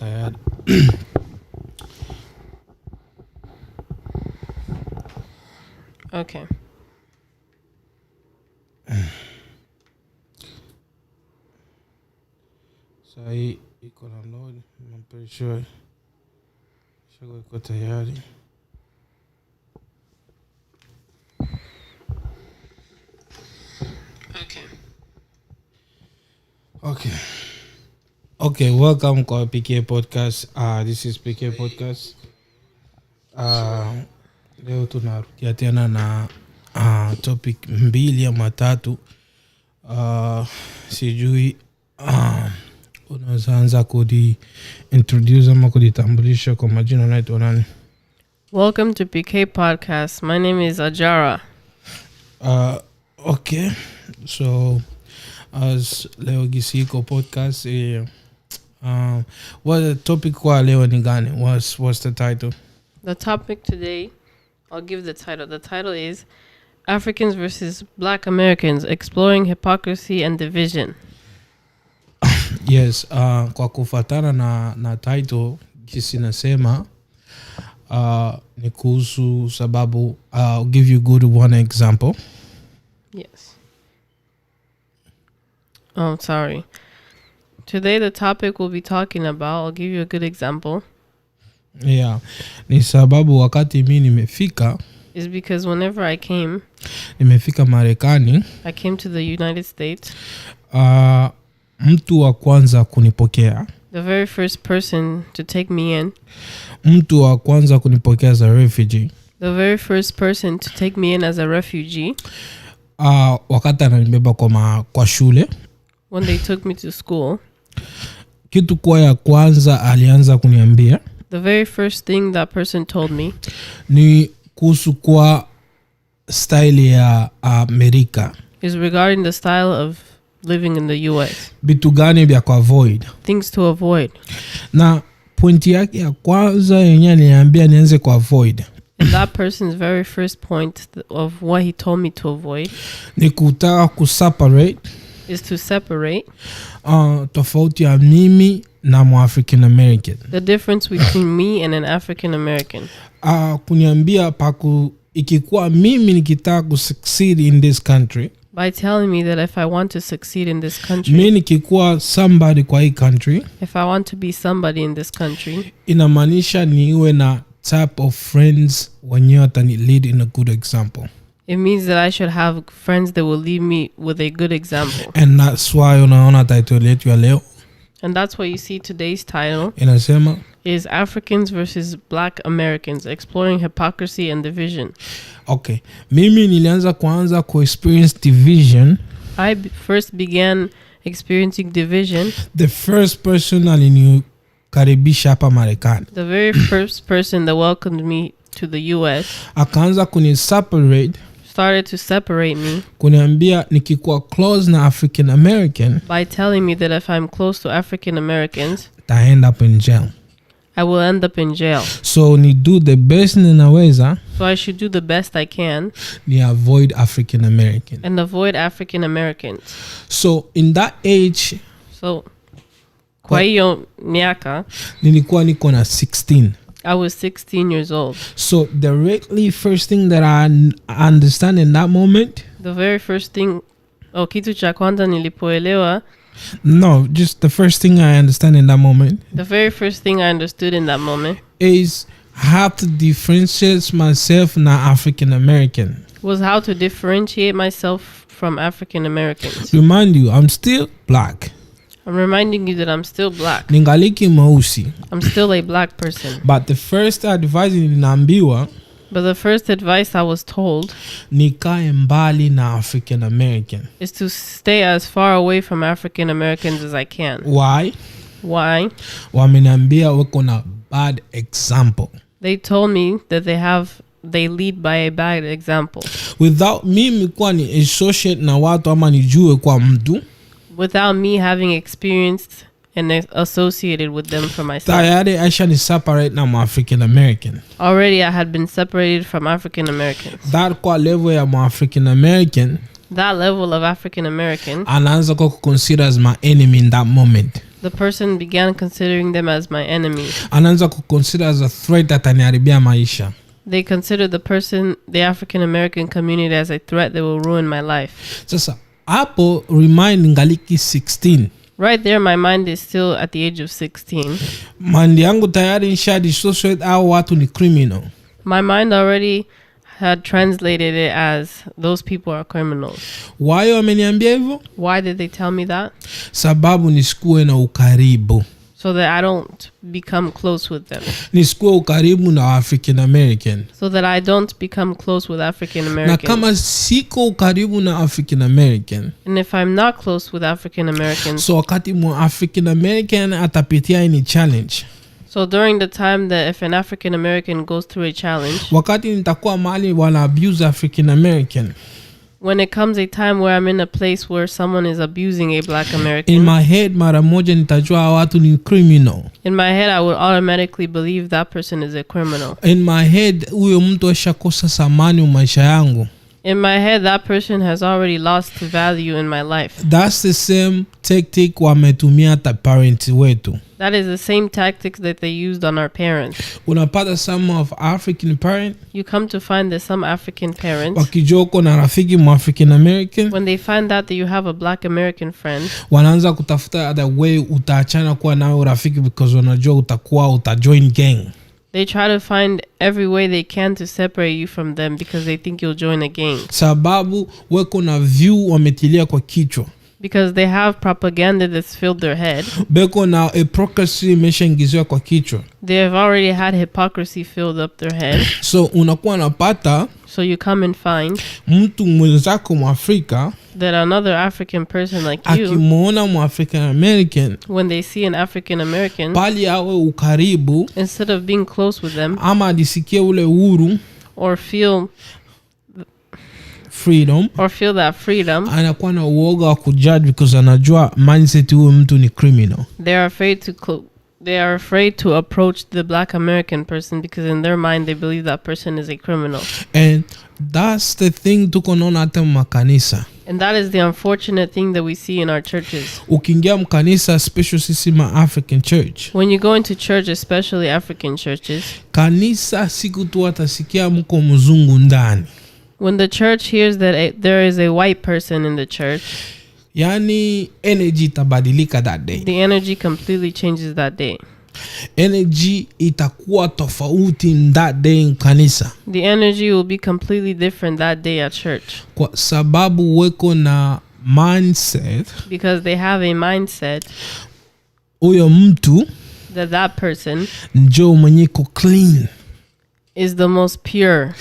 tired. Okay. So hii iko na load. I'm pretty sure. Shogo iko tayari. Okay, welcome kwa PK Podcast. This is PK Podcast. Leo tunarudia tena na topic mbili ama tatu. Sijui unaweza anza introduce ama kujitambulisha kwa majina unaitwa nani? Welcome to PK Podcast. My name is Ajara. Okay. So as leo gisiko podcast what the topic kwa leo ni gani? What's the title? The topic today, I'll give the title. The title is Africans versus Black Americans, Exploring Hypocrisy and Division. Yes, kwa kufatana na title kisi nasema ni kuhusu sababu I'll give you one example. Yes. Oh, sorry. Today the topic we'll be talking about, I'll give you a good example. Yeah. Ni sababu wakati mimi nimefika is because whenever I nimefika Marekani, I came to the United States. Mtu wa kwanza kunipokea, the very first person to take me in, mtu wa kwanza kunipokea as a refugee, the very first person to take me in as a refugee, wakati ananibeba kwa shule, when they took me to school, kitu kwa ya kwanza alianza kuniambia, the very first thing that person told me, ni kuhusu kwa style ya Amerika, is regarding the style of living in the US. Bitu gani vya avoid, things to avoid. Na pointi yake ya kwanza yenye aliniambia nianze ku avoid, and that person's very first point of what he told me to avoid, ni kutaka kuseparate, is to separate tofauti ya mimi na African American, the difference between me and an African American. Kuniambia ikikuwa mimi nikitaka ku succeed in this country, by telling me that if I want to succeed in this country, mimi nikikuwa somebody kwa hii country, if I want to be somebody in this country, inamaanisha niwe na type of friends wenyewe watani lead in a good example. It means that I should have friends that will lead me with a good example. And that's why unaona title yetu ya leo, and that's why you see today's title inasema is Africans versus Black Americans, Exploring Hypocrisy and Division. Okay, mimi nilianza kuanza ku experience division. I first began experiencing division. The first person alinikaribisha hapa Marekani, the very first person that welcomed me to the US, akaanza started to separate me, kuniambia nikikuwa close na African American, by telling me that if I'm close to African Americans, I end up in jail. I will end up in jail. So ni do the best ninaweza, so I should do the best I can, ni avoid African American and avoid African Americans. So in that age, so kwa hiyo miaka nilikuwa niko na 16. I was 16 years old. So directly first thing that I understand in that moment, the very first thing, kitu cha kwanza nilipoelewa, no, just the first thing I understand in that moment, the very first thing I understood in that moment, is how to differentiate myself na African American, was how to differentiate myself from African Americans. Remind you, I'm still black. I'm reminding you that I'm still black. Ningaliki mweusi. I'm still a black person. But the first advice ninaambiwa, but the first advice I was told, nikae mbali na African American, is to stay as far away from African Americans as I can. Why? Wameniambia wako na bad example. They told me that they lead by a bad example. Without mimi kuwa ni associate na watu ama nijue kwa mtu, without me having experienced and associated with them for myself. Tayari aisha ni separate na African American. Already I had been separated from African Americans. That kwa level ya African American, that level of African American, anaanza ku consider as my enemy in that moment. the person began considering them as my enemy. Anaanza kuconsider as a threat ataniharibia maisha. They consider the African American community as a threat that will ruin my life. Sasa hapo remind ngaliki 16. Right there, my mind is still at the age of 16. Mandi yangu tayari nishadissociate au watu ni criminal. My mind already had translated it as those people are criminals. Why wameniambia hivyo? Why did they tell me that? Sababu nisikuwe na ukaribu. So that I don't become close with them. Nisikuwe ukaribu na African American. So that I don't become close with African Na Americans. kama siko ukaribu na African American, And if I'm not close with African Americans, so wakati mu African American atapitia any challenge, so during the time that if an African American goes through a challenge, wakati nitakuwa mahali wana abuse African American, when it comes a time where I'm in a place where someone is abusing a Black in American, my head mara moja nitajua hawa watu ni criminal. in my head I would automatically believe that person is a criminal. In my head huyo mtu ashakosa thamani maisha yangu. In my head, that person has already lost value in my life. That's the same tactic wametumia hata parents wetu. That is the same tactics that they used on our parents. Unapata some of African parent You come to find that some African parents, wakijoko na rafiki mu African American, when they find out that you have a Black American friend, wanaanza kutafuta the way utaachana kuwa nawe rafiki because wanajua utajoin gang. they try to find every way they can to separate you from them because they think you'll join a gang. Sababu weko na view wametilia kwa kichwa. Because they have propaganda that's filled their head. Beko na hypocrisy imeshaingiziwa kwa kichwa. They have already had hypocrisy filled up their head. So unakuwa napata, so you come and find mtu mwenzako Mwafrika that another African person like you, akimuona Mwafrican American, when they see an African American, pali awe ukaribu, instead of being close with them, ama adisikie ule uhuru or feel that freedom, anakuwa na uoga wa kujudge because anajua mindset huyo mtu ni criminal. they are afraid to approach the Black American person because in their mind they believe that person is a criminal. And that's the thing tuko naona hata makanisa. And that is the unfortunate thing that we see in our churches. Ukiingia mkanisa, especially sisi ma African church, when you go into church, especially African churches, kanisa siku tu atasikia mko mzungu ndani. When the church hears that there is a white person in the church, yani energy itabadilika that day. The energy completely changes that day. Energy itakuwa tofauti that day in kanisa. The energy will be completely different that day at church. Kwa sababu weko na mindset, because they have a mindset, huyo mtu that person njo mwenyeko clean, is the most pure.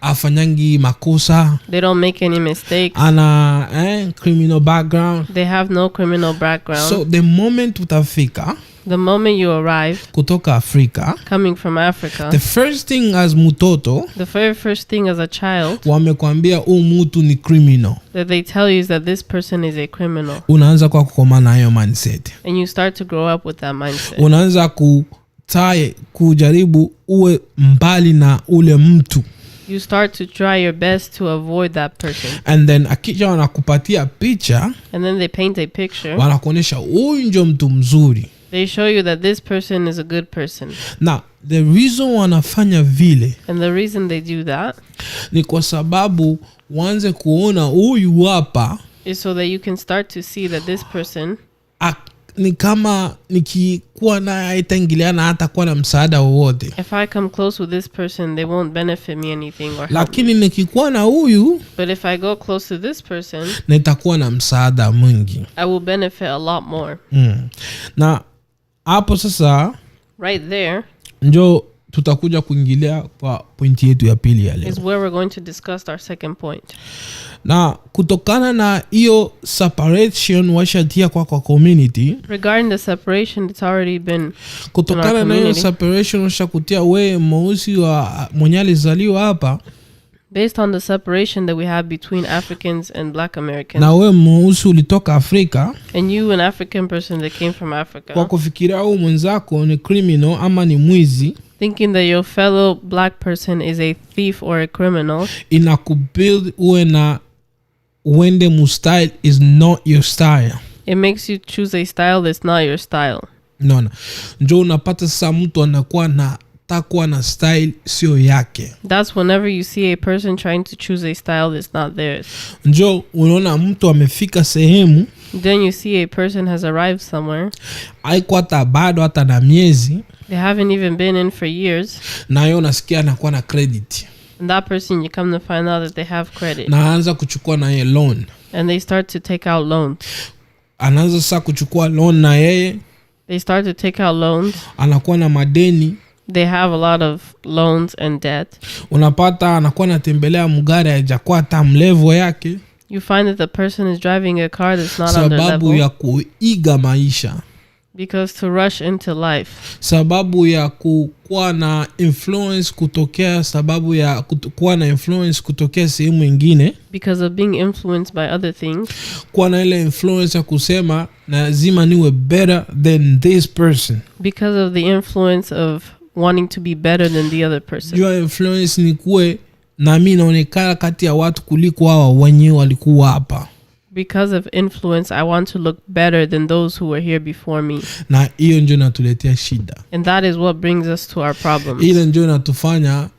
Afanyangi makosa. They don't make any mistakes. Ana criminal background. They have no criminal background. So the moment utafika, the moment you arrive kutoka Afrika, coming from Africa, the first thing as mutoto, the very first thing as a child, wamekwambia mtu ni criminal, that they tell you is that this person is a criminal. Unaanza kwa kukomana hiyo mindset. And you start to grow up with that mindset. Unaanza kujaribu uwe mbali na ule mtu. You start to try your best to avoid that person. And then akija wanakupatia picha, and then they paint a picture, wanakuonesha huyu ndio mtu mzuri. They show you that this person is a good person. Now, the reason wanafanya vile, and the reason they do that, ni kwa sababu waanze kuona huyu hapa, is so that you can start to see that this person, ni kama nikikuwa naye haitaingiliana hata kuwa na msaada wowote. If I come close with this person, they won't benefit me anything or help lakini me. Nikikuwa na huyu, but if I go close to this person, nitakuwa na msaada mwingi. I will benefit a lot more. Na hapo sasa, right there, njo tutakuja kuingilia kwa pointi yetu ya pili ya leo. Is where we're going to discuss our second point. Na kutokana na hiyo separation washatia kwa community, regarding the separation that's already been kutokana na hiyo separation washakutia we mweusi wa mwenye alizaliwa hapa, based on the separation that we have between Africans and Black Americans, na we mweusi ulitoka Afrika, and you an African person that came from Africa, kwa kufikiria huyu mwenzako ni criminal ama ni mwizi, thinking that your fellow black person is a thief or a criminal, inakubuild uwe na uende mu style is not your style. It makes you choose a style that's not your style. Unaona, ndio unapata sasa mtu anakuwa na takuwa na style sio yake. That's whenever you see a person trying to choose a style that's not theirs. Ndio unaona mtu amefika sehemu, Then you see a person has arrived somewhere. haiko hata bado hata na miezi, They haven't even been in for years. na yeye unasikia anakuwa na credit. And that person, you come to find out that they have credit. Na anaanza kuchukua na yeye loan. And they start to take out loans. Anaanza sasa kuchukua loan na yeye. They start to take out loans. Anakuwa na madeni. They have a lot of loans and debt. Unapata anakuwa anatembelea mgari hajakuwa hata mlevo yake. You find that the person is driving a car that's not on their Sababu level. ya kuiga maisha. Because to rush into life. Sababu ya kuwa na influence kutokea, sababu ya kuwa na influence kutokea sehemu nyingine. Because of being influenced by other things. Kuwa na ile influence ya kusema lazima niwe better than this person. Because of the influence of wanting to be better than the other person. Your influence ni kuwe na mimi naonekana kati ya watu kuliko hawa wenyewe walikuwa hapa. Because of influence, I want to look better than those who were here before me. Na hiyo ndio inatuletea shida. And that is what brings us to our problems. Ile ndio inatufanya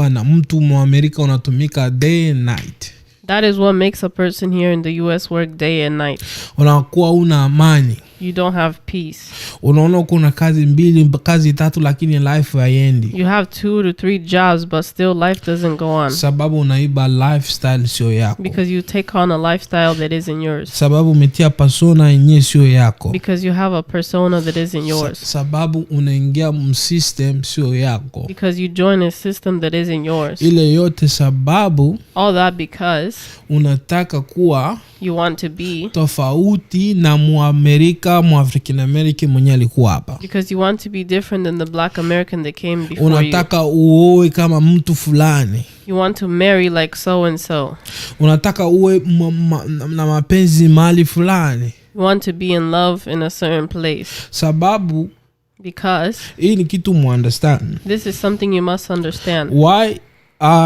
na mtu mu Amerika unatumika day and night. That is what makes a person here in the US work day and night. Unakuwa una amani. You don't have peace. Unaona kuna kazi 2 kazi 3 lakini life haiendi. You have 2 to 3 jobs but still life doesn't go on. Sababu unaiba lifestyle sio yako. Because you take on a lifestyle that isn't yours. Sababu umetia persona yenyewe sio yako. Because you have a persona that isn't yours. Sababu unaingia system sio yako. Because you join a system that isn't yours. Ile yote sababu all that because unataka kuwa you want to be tofauti na Muamerika, Muafrican American mwenye alikuwa hapa. Because you want to be different than the black American that came before unataka uoe kama mtu fulani. You want to marry like so and so. Unataka uwe na mapenzi mahali fulani. You want to be in love in a certain place. Sababu because hii ni kitu mu understand. This is something you must understand. Why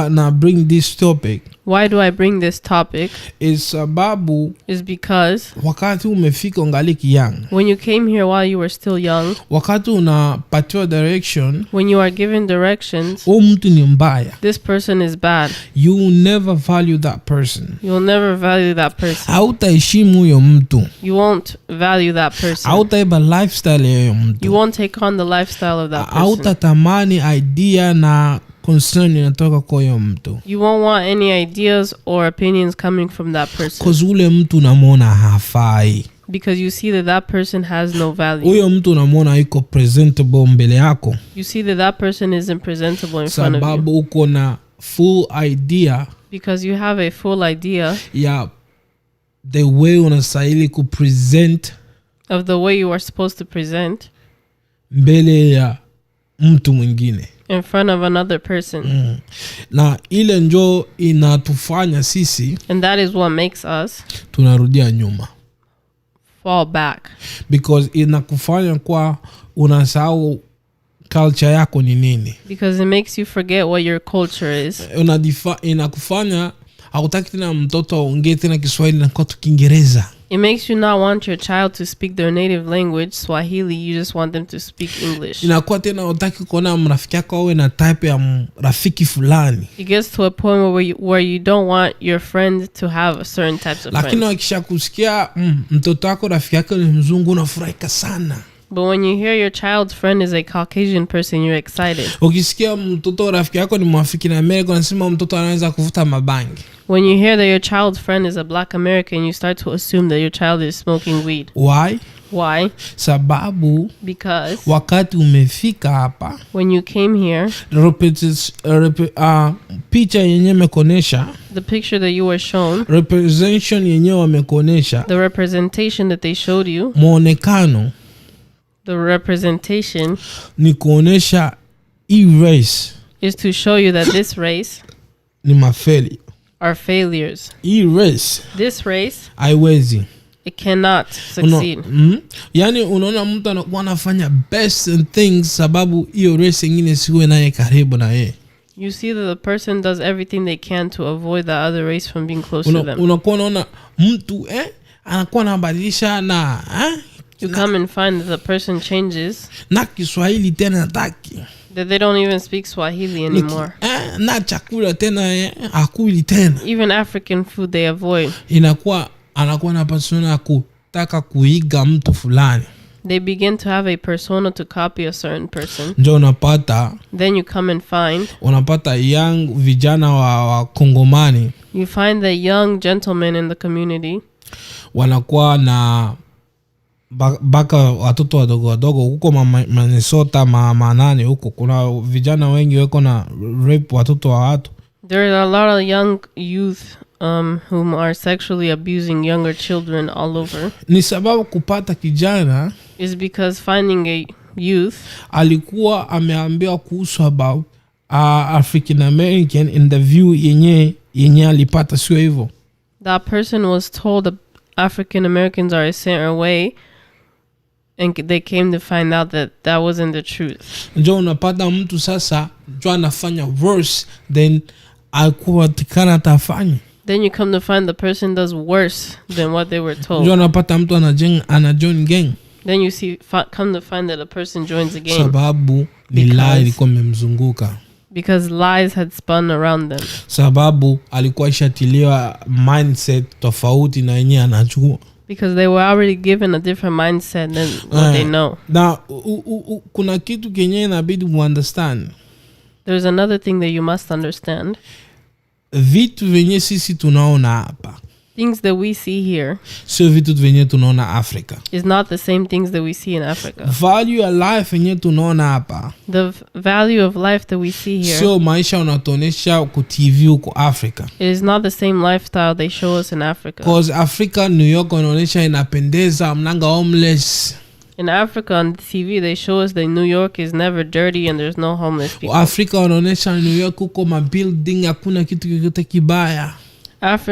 na bring this topic? Why do I bring this topic? Is sababu is because wakati umefika ungaliki young. When you came here while you were still young. Wakati unapatiwa direction. When you are given directions. Mtu ni mbaya. This person is bad. You will never value that person. You will never value that person. Hautaheshimu huyo mtu. You won't value that person. Hautaiba lifestyle ya huyo mtu. You won't take on the lifestyle of that person. Hautatamani idea na concern inatoka kwa huyo mtu. You won't want any ideas or opinions coming from that person. Cause ule mtu unamuona hafai. Because you see that that person has no value. Huyo mtu unamuona iko presentable mbele yako. You see that that person isn't presentable in front of you. Sababu uko na full idea. Because you have a full idea. Ya the way unastahili kupresent. Of the way you are supposed to present. Mbele ya mtu mwingine. In front of another person. Na ile njo inatufanya sisi. And that is what makes us. Tunarudia nyuma. Fall back. Because inakufanya kwa unasahau culture yako ni nini. Because it makes you forget what your culture is. Inakufanya hautaki tena mtoto aongee tena Kiswahili na kwa Kiingereza. It makes you not want your child to speak their native language, Swahili. You just want them to speak English. Inakuwa tena utaki kuona mrafiki yako awe na type ya rafiki fulani. It gets to a point where you don't want your friend to have certain types of friends. Lakini wakishakusikia mtoto wako rafiki yako ni mzungu unafurahika sana. But when you hear your child's friend is a Caucasian person, you're excited. Ukisikia mtoto rafiki yako ni Mwafrika na Amerika unasema mtoto anaweza kuvuta mabangi. When you hear that your child's friend is a black American, you start to assume that your child is smoking weed. Why? Why? Sababu because wakati umefika hapa, when you came here, picha yenyewe imekonesha, the picture that you were shown, representation yenyewe wamekonesha, the representation that they showed you, muonekano, the representation ni kuonesha hii race is to show you that this race ni mafeli, are failures. Hii race, this race, haiwezi, it cannot succeed. Yani unaona mtu anakuwa anafanya best things sababu hiyo race nyingine siwe naye karibu na yeye. You see that the person does everything they can to avoid the other race from being close to them. Unakuwa unaona mtu anakuwa anabadilisha na you come and find that the person changes, na Kiswahili tena hataki, that they don't even speak Swahili anymore. Na chakula tena hakuli tena, even African food they avoid. Anakuwa na persona kutaka kuiga mtu fulani. They begin to have a persona to copy a certain person. Ndio unapata, then you come and unapata young vijana wa Kongomani, you find the young gentlemen in the community wanakuwa na baka watoto wadogo huko Minnesota manani huko kuna vijana wengi wako na rape watoto wa watu. There are a lot of young youth whom are sexually abusing younger children all over. Ni sababu kupata kijana is because finding a youth alikuwa ameambiwa kuhusu about African American in the view yenye alipata, sio hivyo. That person was told African Americans are a certain way, and they came to find out that that wasn't the truth. Ndio unapata mtu sasa ndio anafanya worse than alikuwa tikana tafanya. Then you come to find the person does worse than what they were told. Ndio unapata mtu anajoin gang. Then you come to find that a person joins a gang. Sababu ni lie ilikuwa imemzunguka. Because lies had spun around them. Sababu alikuwa ishatiliwa mindset tofauti na yenyewe anachukua. Because they were already given a different mindset than what they know. Na kuna kitu kenye inabidi muunderstand. There's another thing that you must understand. Vitu venye sisi tunaona hapa, things that we see here, sio vitu venye tunaona Africa. Is not the same things that we see in Africa. Value ya life yenye tunaona hapa, the value of life that we see here, sio maisha unatonesha ku TV huko Africa. It is not the same lifestyle they show us in Africa. Because Africa, New York wanaonesha inapendeza, mnanga homeless. In Africa on TV they show us that New York is never dirty and there's no homeless people. Africa wanaonesha New York huko mabuilding hakuna kitu kyote kibaya.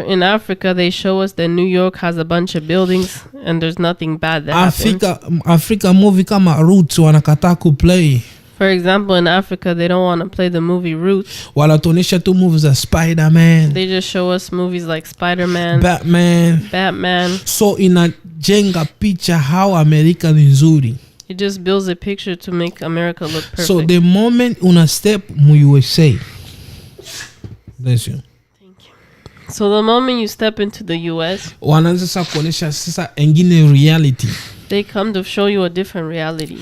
In Africa they show us that New York has a bunch of buildings and there's nothing bad that happens. Africa movie kama Roots wanakataa kuplay. For example, in Africa they don't want to play the movie Roots. Wanatuonesha tu movies za Spider-Man. They just show us movies like Spider-Man, Batman. So inajenga picha how America ni nzuri. It just builds a picture to make America look perfect. So the moment una step mu USA, bless you. Thank you. So the moment you step into the US, wanaanza sasa kuonesha sasa engine reality. They come to show you a different reality.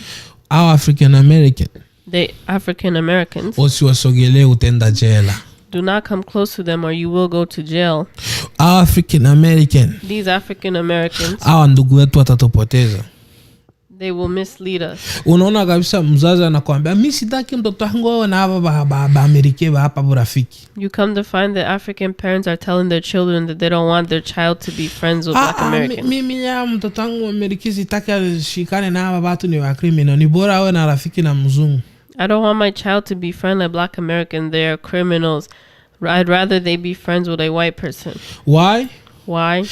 Our African American. The African Americans. Usiwasogelee utenda jela. Do not come close to them or you will go to jail. Our African American. These African Americans. Hawa ndugu wetu watatupoteza. They will mislead us. Unaona kabisa mzazi anakuambia mimi sitaki mtoto wangu awe na hapa Amerika hapa burafiki. You come to find that African parents are telling their children that they don't want their child to be friends with Black Americans. Mimi ya mtoto wangu Amerika sitaki ashikane na hapa watu ni wa criminal. Ni bora awe na rafiki na mzungu. I don't want my child to be friends with Black Americans. They are criminals. I'd rather they be friends with a white person. Why?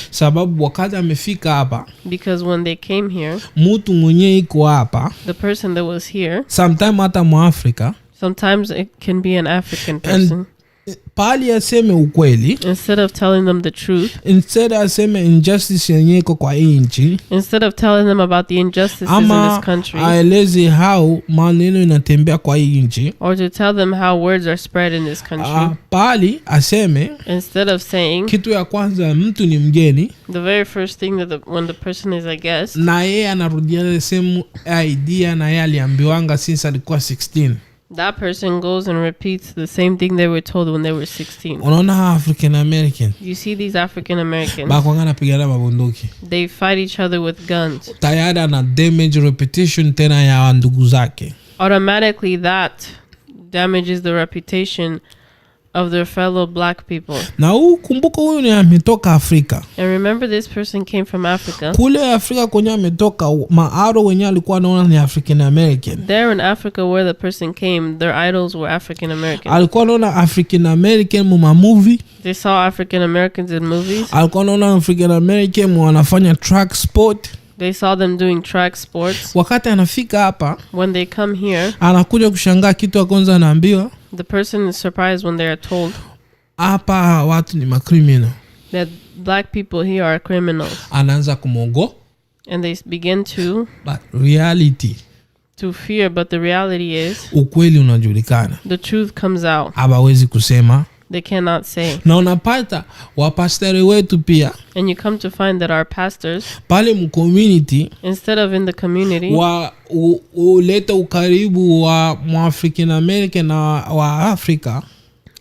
Sababu wakati amefika hapa. Because when they came here, mtu mwenye iko hapa, the person that was here, sometimes hata mu Africa, sometimes it can be an African person. Pali aseme ukweli, instead of telling them the truth, instead aseme injustice yenye iko kwa nchi, instead of telling them about the injustices in this country, aeleze how maneno inatembea kwa nchi, or to tell them how words are spread in this country, pali aseme, instead of saying, kitu ya kwanza mtu ni mgeni, the very first thing that when the person is a guest, na yeye anarudia the same idea na yeye aliambiwanga since alikuwa 16. That person goes and repeats the same thing they were told when they were 16. Unaona African American. You see these African Americans. Bakwanga napigana mabunduki. They fight each other with guns. Tayari ana damage reputation tena ya ndugu zake. Automatically that damages the reputation of their fellow Black people. Na kumbuka huyu ni ametoka Afrika. And remember this person came from Africa. Kule Afrika kwenye ametoka maaro wenye alikuwa anaona ni African American. There in Africa where the person came, their idols were African Americans. Alikuwa anaona African American mu movie. They saw African Americans in movies. Alikuwa anaona African American wanafanya track sport. They saw them doing track sports. Wakati anafika hapa, when they come here, anakuja kushangaa kitu ya kwanza anaambiwa, the person is surprised when they are told hapa watu ni criminal. That black people here are criminals. Anaanza kumogo. And they begin to fear, but the reality is ukweli unajulikana. The truth comes out. Hawawezi kusema. They cannot say. Na unapata wapasteri wetu pia. And you come to find that our pastors pale community, instead of in the community, uleta ukaribu wa African American na wa Africa.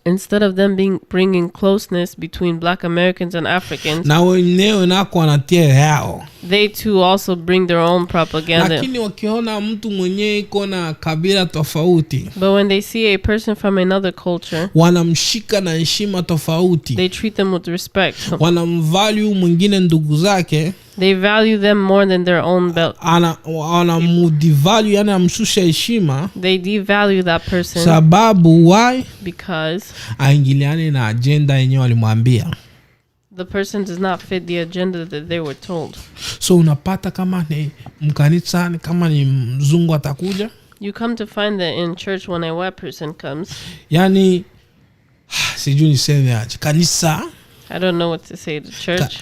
Instead of them bringing closeness between black Americans and Africans, na wenyewe nako wanatia yao. They too also bring their own propaganda. Lakini wakiona mtu mwenye iko na kabila tofauti, but when they see a person from another culture, wanamshika na heshima tofauti. They treat them with respect. Wanamvalue mwingine ndugu zake. They value them more than their own belt. Anamudevalue, yani amshusha heshima. They devalue that person. Sababu why? Because aingiliane na agenda yenyewe walimwambia. The person does not fit the agenda that they were told. So unapata kama ni mkanisa, kama ni mzungu atakuja, you come to find that in church when a white person comes, yani sijui niseme aje, kanisa, I don't know what to say, the church.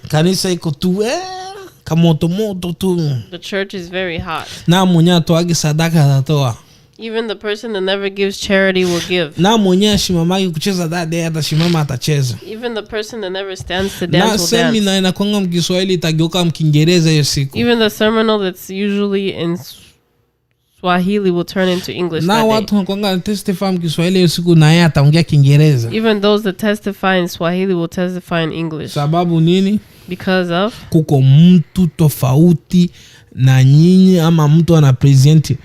Kanisa iko tu kamoto moto tu. The church is very hot. Na mwenye atoage sadaka atatoa. Even the person that never gives charity will give. Na mwenye ashimamaki kucheza dade atashimama atacheza. Even the person that never stands to dance will dance. Na semina inakuanga mkiswahili itageuka mkiingereza hiyo siku. Even the sermon that's usually in Swahili will turn into English. Na watu wanakuanga testify mkiswahili hiyo siku na yeye ataongea Kiingereza. Even those that testify in Swahili will testify in English. Sababu nini? Because of kuko mtu tofauti na nyinyi, ama mtu ana present,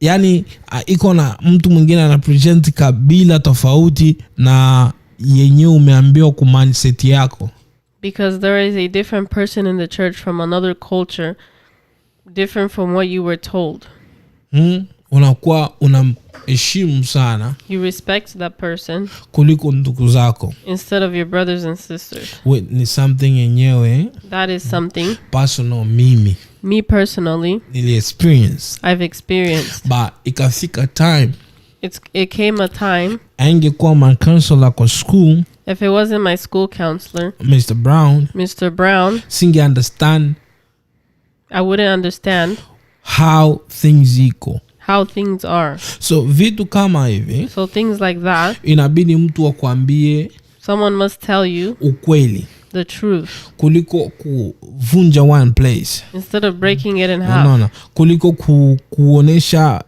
yani iko na mtu mwingine ana present kabila tofauti na yenyewe umeambiwa ku mindset yako. Because there is a different person in the church from another culture, different from what you were told. Unakuwa unamheshimu sana. You respect that person kuliko ndugu zako. Instead of your brothers and sisters. Ni something yenyewe. That is something personal me personally. Nili experience. I've experienced. But ikafika time. It came a time. Angekuwa my counselor kwa school. If it wasn't my school counselor, Mr. Brown, singe understand. I wouldn't understand how things iko. How things are. So vitu kama hivi. So things like that. Inabidi mtu akwambie. Someone must tell you ukweli. The truth. Kuliko kuvunja one place. Instead of breaking it in half. No. Kuliko kuonesha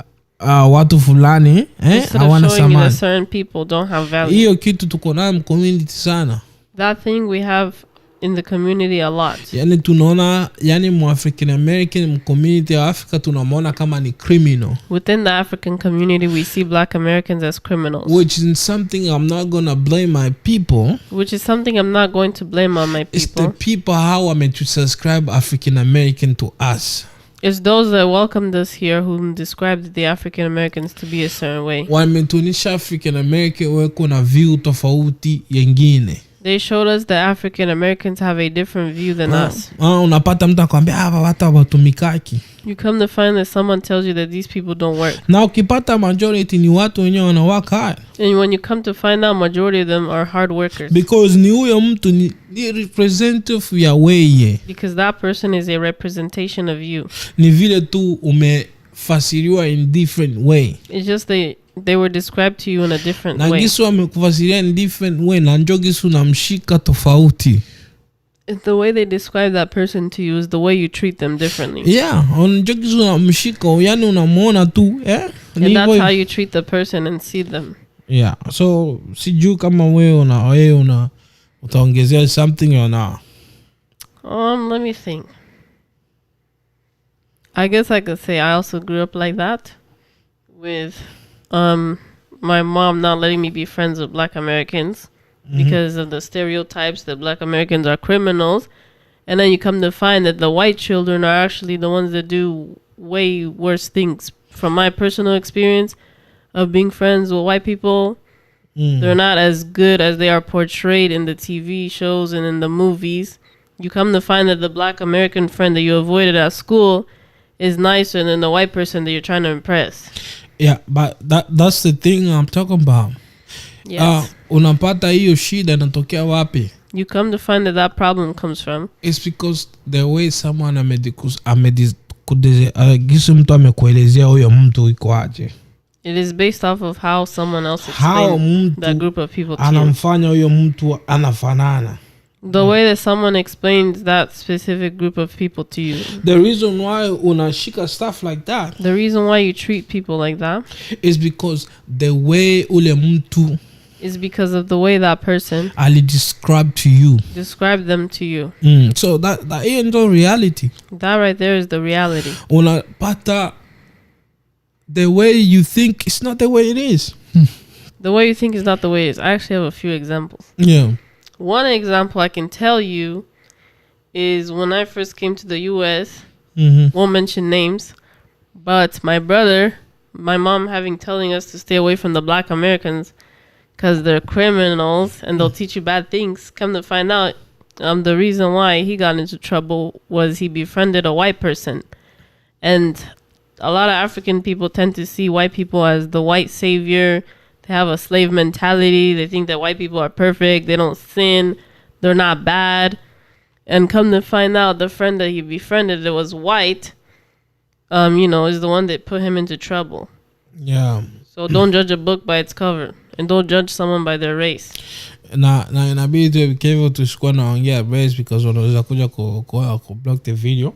watu fulani hawana samani. That certain people don't have value. Hiyo kitu tuko nayo community sana. That thing we have in the community a lot. Yani tunaona, yani mu African American community ya Africa tunamwona kama ni criminal. Within the African community we see black Americans as criminals. Which is something I'm not going to blame my people. Which is something I'm not going to blame on my people. It's the people how I'm to subscribe African American to us. It's those that welcomed us here who described the African Americans to be a certain way. Wametunisha African American weko na view tofauti yengine. They showed us that African Americans have a different view than us. Unapata mtu akwambia watu hawatumikaki. You come to find that someone tells you that these people don't work. Na ukipata majority ni watu wenyewe wanawaka hard. And when you come to find out, majority of them are hard workers. Because ni huyo mtu ni representative ya weye. Because that person is a representation of you. Ni vile tu umefasiriwa in different way. It's just they were described to you in a different way. Na gisu wamekufasiria in different way, na njo gisu namshika tofauti. The way they describe that person to you is the way you treat them differently. Yeah, njo gisu namshika, yani unamuona tu, And that's how you treat the person and see them. Yeah, so sijui kama wewe utaongezea something or not. Let me think. I guess I could say I also grew up like that, with my mom not letting me be friends with black Americans because of the stereotypes that black Americans are criminals. And then you come to find that the white children are actually the ones that do way worse things. From my personal experience of being friends with white people, they're not as good as they are portrayed in the TV shows and in the movies. You come to find that the black American friend that you avoided at school is nicer than the white person that you're trying to impress. Yeah, but that's the thing I'm talking about. Yes. Unapata hiyo shida inatokea wapi? you come to find that problem comes from. It's because the way someone gisi mtu amekuelezea huyo mtu iko aje. It is based off of how someone else explained that group of people to you. Anamfanya huyo mtu anafanana. The way that someone explains that specific group of people to you. The reason why unashika stuff like that. The reason why you treat people like that. Is because the way ule mtu. Is because of the way that person. Describe them to you. So that ain't no reality. That right there is the reality. Unapata the way you think is not the way it is. The way you think is not the way it is. I actually have a few examples. Yeah. One example I can tell you is when I first came to the U.S. Won't mention names, but my brother, my mom telling us to stay away from the Black Americans because they're criminals and they'll teach you bad things. Come to find out, the reason why he got into trouble was he befriended a white person. And a lot of African people tend to see white people as the white savior. They have a slave mentality. They think that white people are perfect. They don't sin. They're not bad. And come to find out, the friend that he befriended that was white, is the one that put him into trouble. Yeah. So don't judge a book by its cover. And don't judge someone by their race. Na inabidi to be careful to sikuwa naongea race because unaweza kuja ku block the video.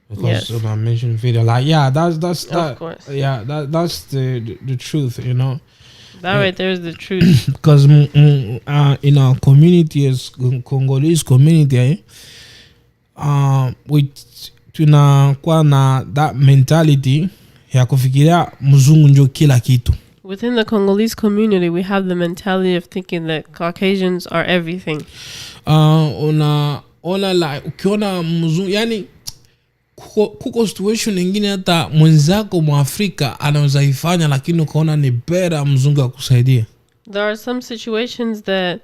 Because yes. I mentioned video. Like, yeah, that's of course. Yeah, that's the truth, you know. That right there is the truth. Because in our community, as Congolese community, tunakuwa na that mentality ya kufikiria mzungu ndio kila kitu. Within the Congolese community, we have the mentality of thinking that Caucasians are everything. Ona like ukiona mzungu, yani kuko situation nyingine hata mwenzako Mwafrika anaweza ifanya lakini ukaona ni bora mzungu akusaidia. There are some situations that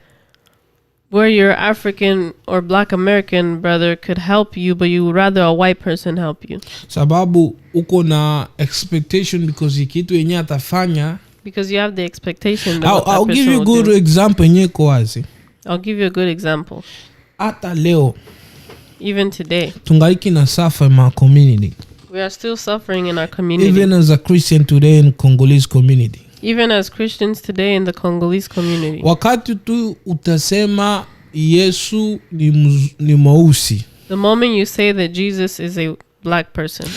where your African or Black American brother could help you, but you would rather a white person help you. Sababu uko na expectation because kitu yenye atafanya. Because you have the expectation that I'll give you a good example yenye kwa wazi. I'll give you a good example. Hata leo. Even today. Tungaliki na suffer in our community. We are still suffering in our community. Even as a Christian today in Congolese community. Even as Christians today in the Congolese community. Wakati tu utasema Yesu ni mweusi. The moment you say that Jesus is a black person.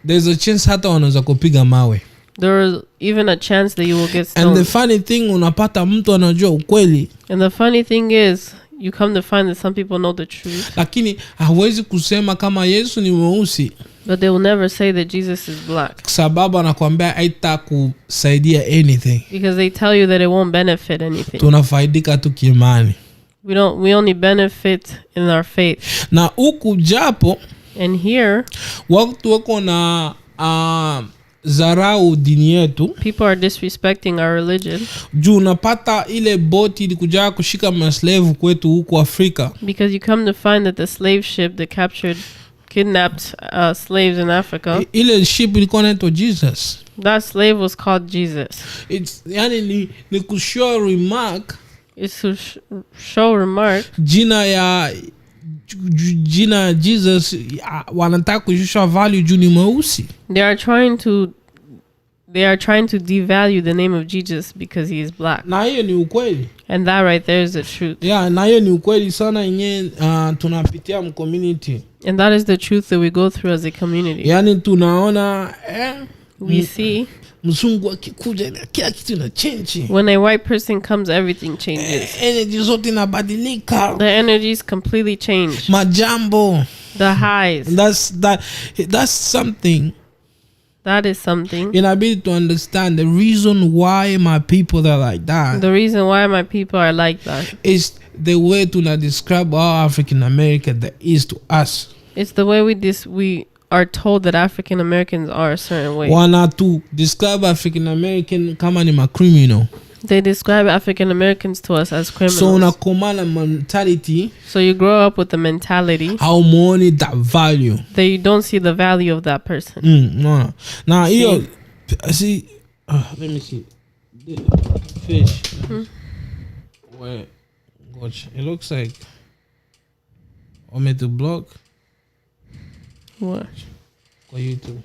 There's a chance hata wanaweza kupiga mawe. There is even a chance that you will get stoned. And the funny thing, unapata mtu anajua ukweli. And the funny thing is, you come to find that some people know the truth. Lakini hawezi kusema kama Yesu ni mweusi. But they will never say that Jesus is black. Sababu anakuambia haitakusaidia anything. Because they tell you that it won't benefit anything. Tunafaidika tu kiimani. We only benefit in our faith. Na huku japo. And here. Watu wako na zarau dini yetu. People are disrespecting our religion. Juu unapata ile boti ilikuja kushika maslave kwetu huko Afrika. Because you come to find that the slave ship that kidnapped slaves in Africa. Ile ship ilikuwa inaitwa Jesus. That slave was called Jesus. It's yani ni kushow remark. It's to show remark. Jina Jesus wanataka kushusha value juu ni mweusi. They are trying to devalue the name of Jesus because he is black. Na hiyo ni ukweli. And that right there is the truth. Yeah, na hiyo ni ukweli sana yenye tunapitia community. And that is the truth that we go through as a community. Yani tunaona we see mzungu akikuja kila kitu na change. When a white person comes, everything changes. Energy zote inabadilika. The energies completely change. Majambo. The highs. That's something. That is something. Inabidi to understand the reason why my people are like that. The reason why my people are like that is the way to describe our African America that is to us. It's the way we are told that African Americans are a certain way. Wana to describe African American kama ni ma criminal. They describe African Americans to us as criminals. So unakomana mentality. So you grow up with the mentality. How money that value. That you don't see the value of that person. No. Now here, see. Let me see. The fish. Wait, watch. It looks like Umetublock What? kwa YouTube.